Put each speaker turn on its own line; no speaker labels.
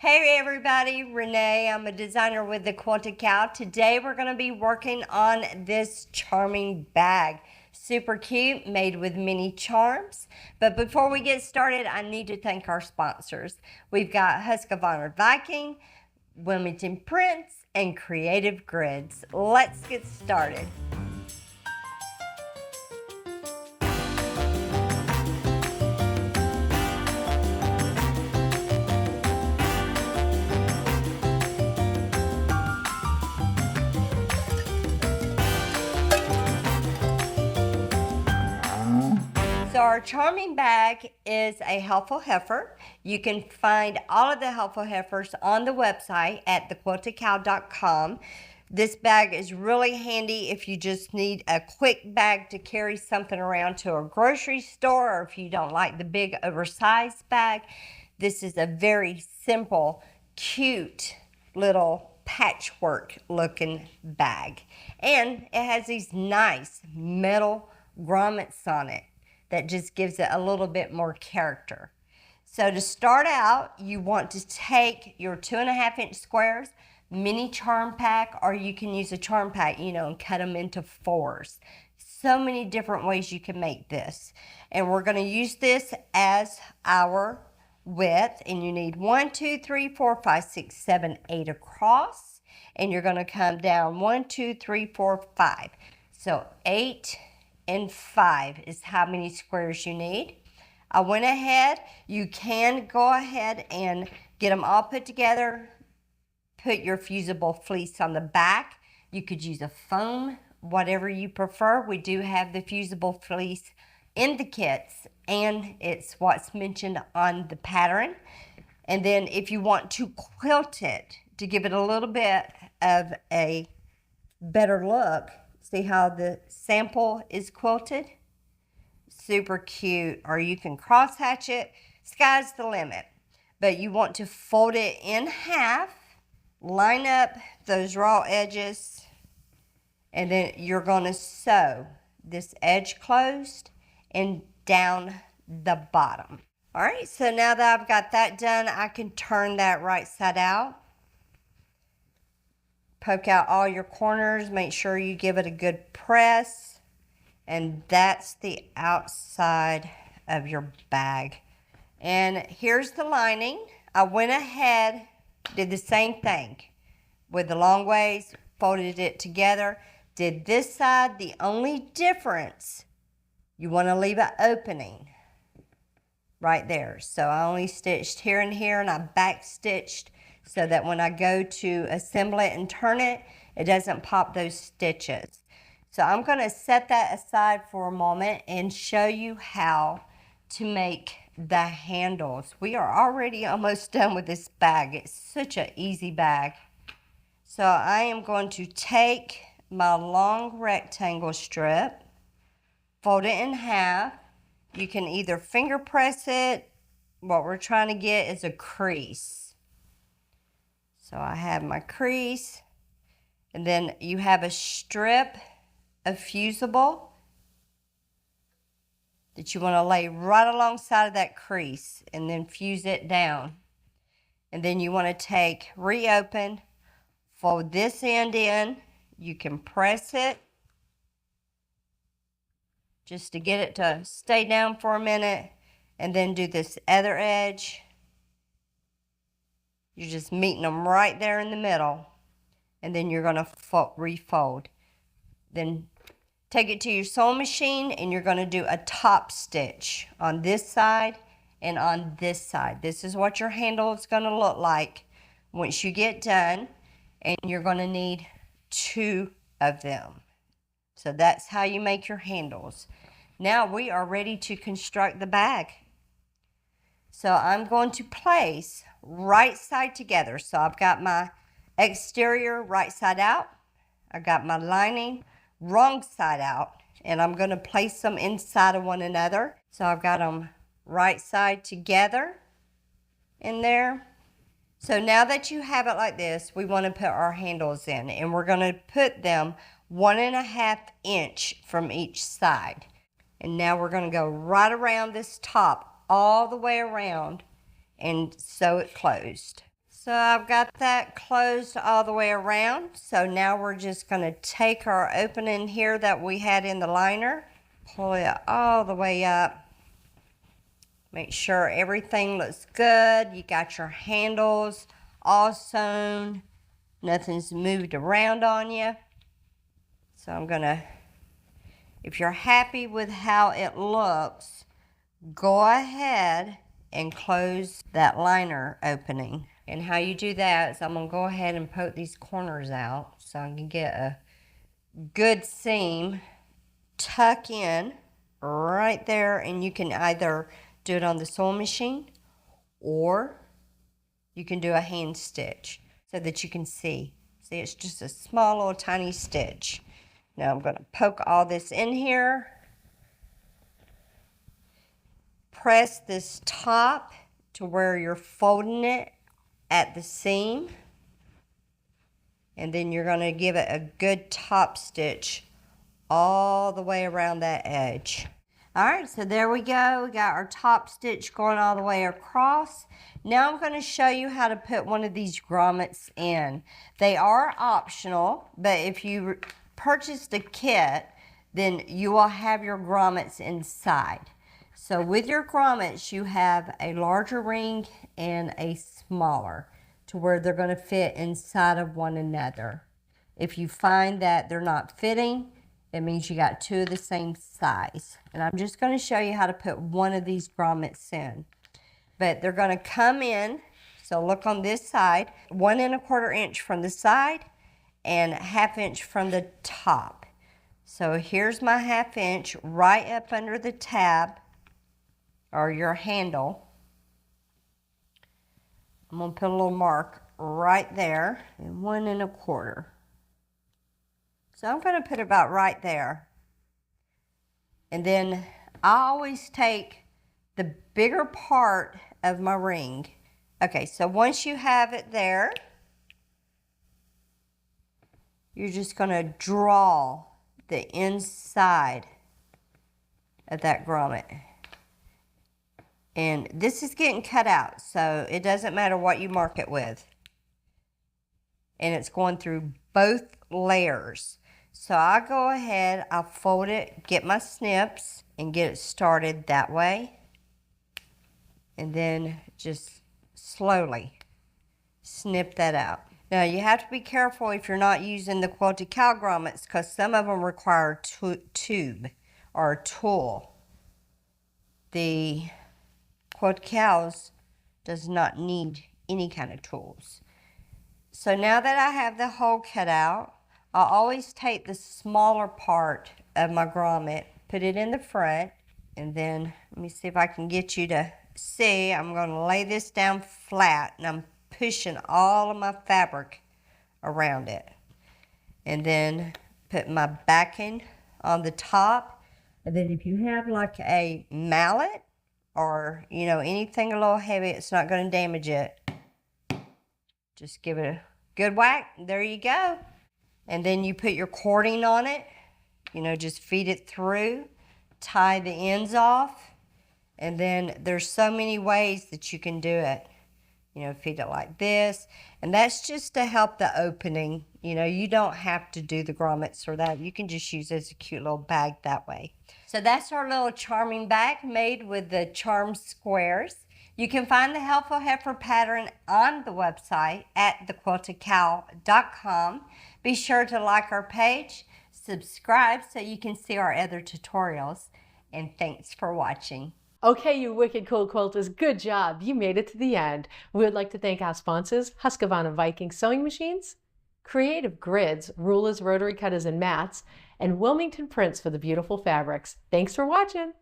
Hey everybody, Renee. I'm a designer with the Quilted Cow. Today we're going to be working on this charming bag. Super cute, made with many charms. But before we get started, I need to thank our sponsors. We've got Husqvarna Viking, Wilmington Prints, and Creative Grids. Let's get started. So our charming bag is a helpful heifer. You can find all of the helpful heifers on the website at thequiltedcow.com. This bag is really handy if you just need a quick bag to carry something around to a grocery store, or if you don't like the big oversized bag. This is a very simple, cute little patchwork looking bag. And it has these nice metal grommets on it that just gives it a little bit more character. So to start out, you want to take your 2.5-inch squares, mini charm pack, or you can use a charm pack, and cut them into 4s. So many different ways you can make this. And we're going to use this as our width, and you need 1, 2, 3, 4, 5, 6, 7, 8 across, and you're going to come down 1, 2, 3, 4, 5. So 8 and 5 is how many squares you need. I went ahead, you can go ahead and get them all put together. Put your fusible fleece on the back. You could use a foam, whatever you prefer. We do have the fusible fleece in the kits, and it's what's mentioned on the pattern. And then if you want to quilt it to give it a little bit of a better look, see how the sample is quilted? Super cute. Or you can cross hatch it. Sky's the limit. But you want to fold it in half, line up those raw edges, and then you're going to sew this edge closed and down the bottom. All right, so now that I've got that done, I can turn that right side out. Poke out all your corners, make sure you give it a good press, and that's the outside of your bag. And here's the lining. I went ahead, did the same thing with the long ways, folded it together, did this side. The only difference, you want to leave an opening right there. So I only stitched here and here, and I back stitched so that when I go to assemble it and turn it, it doesn't pop those stitches. So I'm going to set that aside for a moment and show you how to make the handles. We are already almost done with this bag. It's such an easy bag. So I am going to take my long rectangle strip, fold it in half. You can either finger press it. What we're trying to get is a crease. So I have my crease, and then you have a strip of fusible that you want to lay right alongside of that crease and then fuse it down. And then you want to reopen, fold this end in. You can press it just to get it to stay down for a minute, and then do this other edge. You're just meeting them right there in the middle, and then you're going to refold. Then take it to your sewing machine, and you're going to do a top stitch on this side and on this side. This is what your handle is going to look like once you get done, and you're going to need 2 of them. So that's how you make your handles. Now we are ready to construct the bag. So I'm going to place right side together. So I've got my exterior right side out. I got my lining wrong side out, and I'm going to place them inside of one another. So I've got them right side together in there. So now that you have it like this, we want to put our handles in, and we're going to put them 1.5 inch from each side. And now we're going to go right around this top all the way around and sew it closed. So I've got that closed all the way around. So now we're just going to take our opening here that we had in the liner, pull it all the way up. Make sure everything looks good. You got your handles all sewn. Nothing's moved around on you. So I'm going to, if you're happy with how it looks, go ahead and close that liner opening. And how you do that is I'm going to go ahead and poke these corners out so I can get a good seam, tuck in right there, and you can either do it on the sewing machine or you can do a hand stitch so that you can see. See, it's just a small little tiny stitch. Now I'm going to poke all this in here. Press this top to where you're folding it at the seam. And then you're going to give it a good top stitch all the way around that edge. All right, so there we go. We got our top stitch going all the way across. Now I'm going to show you how to put one of these grommets in. They are optional, but if you purchase the kit, then you will have your grommets inside. So with your grommets, you have a larger ring and a smaller to where they're going to fit inside of one another. If you find that they're not fitting, it means you got two of the same size. And I'm just going to show you how to put one of these grommets in. But they're going to come in, so look on this side, 1 1/4 inch from the side and 1/2 inch from the top. So here's my 1/2 inch right up under the tab or your handle. I'm going to put a little mark right there and 1 1/4. So I'm going to put about right there. And then I always take the bigger part of my ring. Okay, so once you have it there, you're just going to draw the inside of that grommet. And this is getting cut out, so it doesn't matter what you mark it with. And it's going through both layers. So I go ahead, I'll fold it, get my snips, and get it started that way. And then just slowly snip that out. Now you have to be careful if you're not using the quilted cow grommets, because some of them require a tube or a tool. The quilted cows does not need any kind of tools. So now that I have the hole cut out, I always take the smaller part of my grommet, put it in the front, and then let me see if I can get you to see. I'm going to lay this down flat, and I'm pushing all of my fabric around it. And then put my backing on the top. And then if you have like a mallet or, you know, anything a little heavy, it's not going to damage it. Just give it a good whack. There you go. And then you put your cording on it. You know, just feed it through. Tie the ends off. And then there's so many ways that you can do it. You know, feed it like this. And that's just to help the opening. You know, you don't have to do the grommets or that. You can just use it as a cute little bag that way. So that's our little charming bag made with the charm squares. You can find the Helpful Heifer pattern on the website at thequiltedcow.com. Be sure to like our page, subscribe so you can see our other tutorials, and thanks for watching.
Okay, you wicked cool quilters, good job. You made it to the end. We would like to thank our sponsors, Husqvarna Viking Sewing Machines, Creative Grids, rulers, rotary cutters, and mats, and Wilmington Prints for the beautiful fabrics. Thanks for watching.